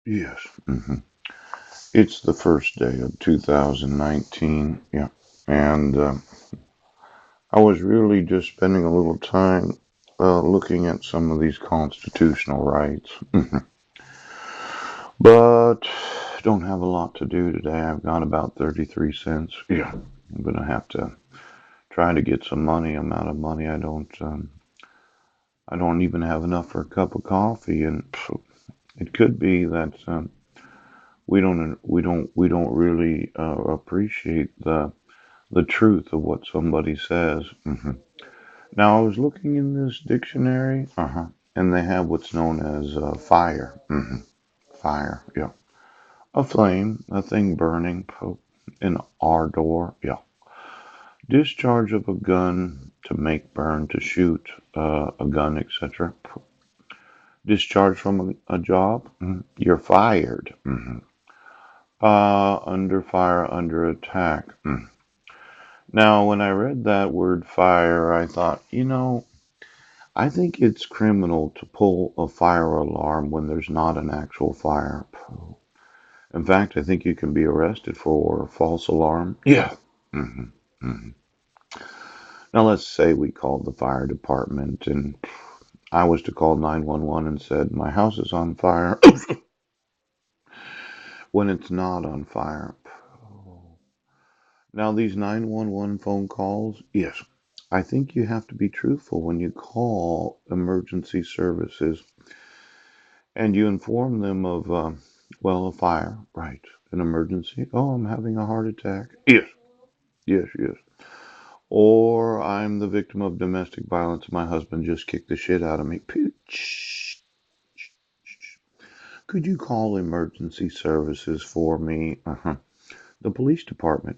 Yes. It's the first day of 2019. Yeah. And I was really just spending a little time looking at some of these constitutional rights. But don't have a lot to do today. I've got about 33 cents. Yeah. I'm going to have to try to get some money. I'm out of money. I don't even have enough for a cup of coffee. And it could be that we don't really appreciate the truth of what somebody says. Now I was looking in this dictionary, and they have what's known as fire. Fire, yeah, a flame, a thing burning, an ardor, yeah, discharge of a gun to make, burn, to shoot a gun, etc. Discharge from a job, you're fired. Under fire, under attack. Now, when I read that word fire, I thought, I think it's criminal to pull a fire alarm when there's not an actual fire. In fact, I think you can be arrested for false alarm. Yeah. hmm hmm Now, let's say we called the fire department and I was to call 911 and said, my house is on fire when it's not on fire. Now, these 911 phone calls, yes, I think you have to be truthful when you call emergency services and you inform them of, well, a fire, right, an emergency. Oh, I'm having a heart attack. Yes, yes, yes. Or I'm the victim of domestic violence. My husband just kicked the shit out of me. Could you call emergency services for me? The police department.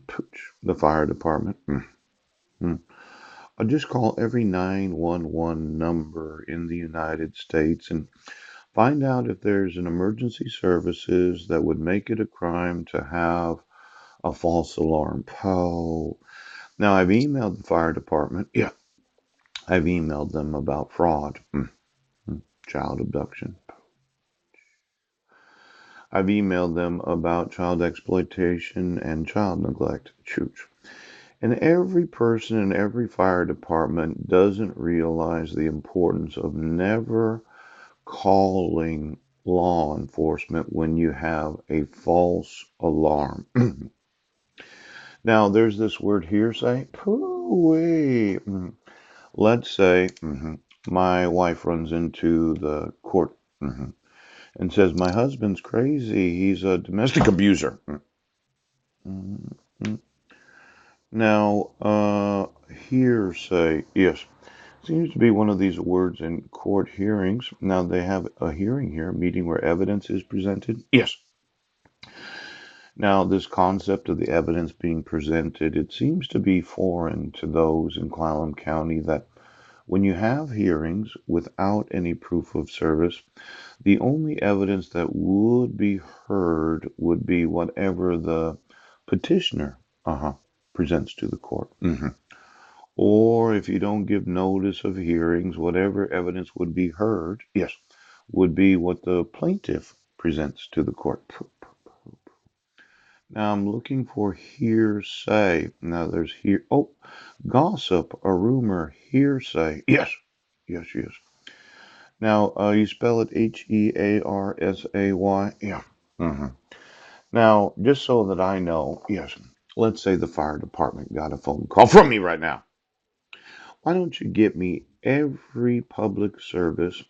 The fire department. I'll just call every 911 number in the United States and find out if there's an emergency services that would make it a crime to have a false alarm. Oh. Now, I've emailed the fire department. Yeah. I've emailed them about fraud, child abduction. I've emailed them about child exploitation and child neglect. Chooch. And every person in every fire department doesn't realize the importance of never calling law enforcement when you have a false alarm. Now, there's this word hearsay. Pooh-wee. Let's say my wife runs into the court and says, my husband's crazy. He's a domestic abuser. Mhm. Now, hearsay, yes, seems to be one of these words in court hearings. Now, they have a hearing here, a meeting where evidence is presented. Yes. Now, this concept of the evidence being presented, it seems to be foreign to those in Clallam County that when you have hearings without any proof of service, the only evidence that would be heard would be whatever the petitioner presents to the court. Or if you don't give notice of hearings, whatever evidence would be heard, yes, would be what the plaintiff presents to the court. Now I'm looking for hearsay. Now there's here. Oh, gossip, a rumor, hearsay. Yes, yes, yes. Now you spell it Hearsay. Yeah. hmm Now, just so that I know, yes. Let's say the fire department got a phone call from me right now. Why don't you get me every public service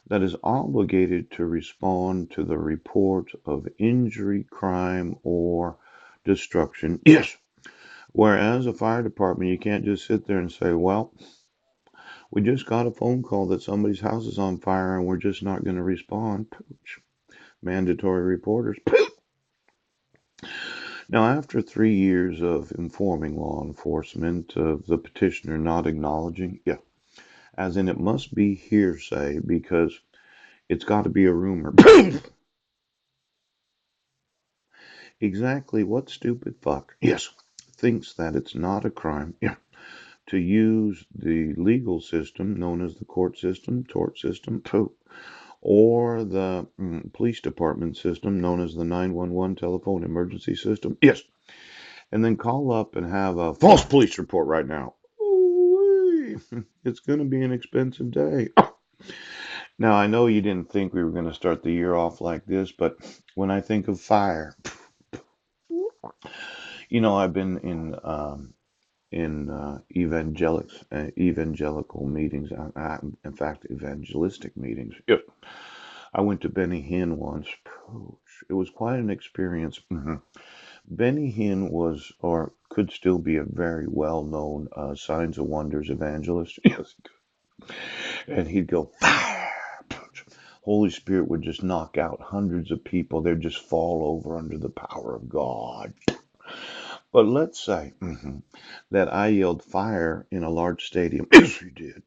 that is obligated to respond to the report of injury, crime, or destruction? Yes. Whereas a fire department, you can't just sit there and say, well, we just got a phone call that somebody's house is on fire and we're just not going to respond. Pooch. Mandatory reporters. Pooch. Now, after 3 years of informing law enforcement of the petitioner not acknowledging, yeah, as in it must be hearsay because it's got to be a rumor. Exactly what stupid fuck, yes, thinks that it's not a crime, yeah, to use the legal system known as the court system, tort system, or the police department system known as the 911 telephone emergency system. Yes. And then call up and have a false police report right now. Ooh-wee. It's going to be an expensive day. Now, I know you didn't think we were going to start the year off like this, but when I think of fire, I've been in evangelical meetings. In fact, evangelistic meetings. Yep. I went to Benny Hinn once. It was quite an experience. Benny Hinn was, or could still be, a very well-known signs and wonders evangelist. Yes, and he'd go fire. Holy Spirit would just knock out hundreds of people. They'd just fall over under the power of God. But let's say that I yelled fire in a large stadium. Yes, you did.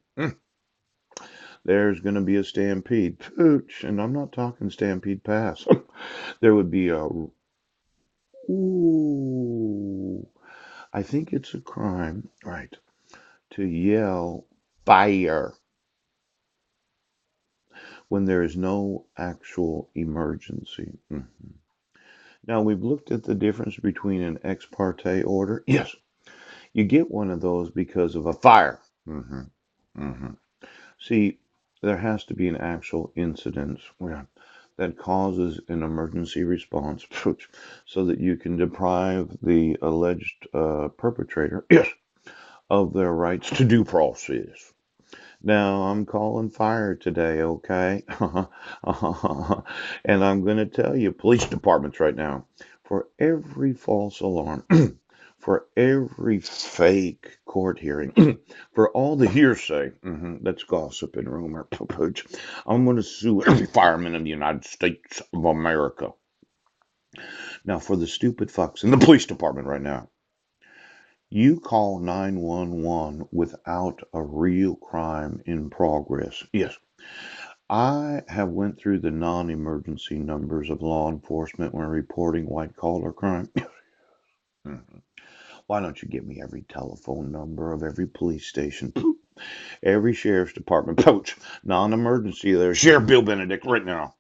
There's going to be a stampede. Pooch. And I'm not talking stampede pass. There would be a, ooh, I think it's a crime, right, to yell fire when there is no actual emergency. Now, we've looked at the difference between an ex parte order. Yes, you get one of those because of a fire. hmm hmm See, there has to be an actual incident that causes an emergency response so that you can deprive the alleged perpetrator, yes, of their rights to due process. Now, I'm calling fire today, okay? And I'm going to tell you, police departments right now, for every false alarm, for every fake court hearing, for all the hearsay, that's gossip and rumor, pooch, I'm going to sue every fireman in the United States of America. Now, for the stupid fucks in the police department right now, you call 911 without a real crime in progress. Yes, I have went through the non-emergency numbers of law enforcement when reporting white-collar crime. Mhm. Why don't you give me every telephone number of every police station, every sheriff's department, poach, non-emergency there, Sheriff Bill Benedict right now,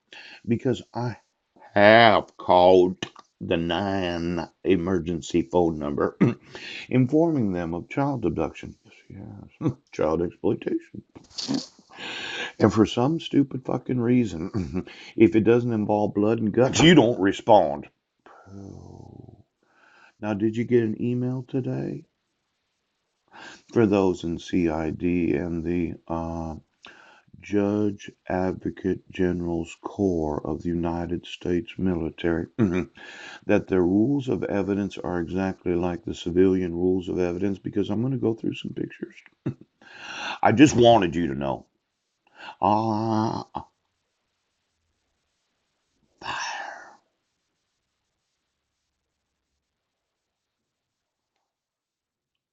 because I have called the 9 emergency phone number, informing them of child abduction. Yes, child exploitation. And for some stupid fucking reason, if it doesn't involve blood and guts, you don't respond. Oh. Now, did you get an email today? For those in CID and the Judge Advocate General's Corps of the United States military, that the rules of evidence are exactly like the civilian rules of evidence, because I'm going to go through some pictures. I just wanted you to know.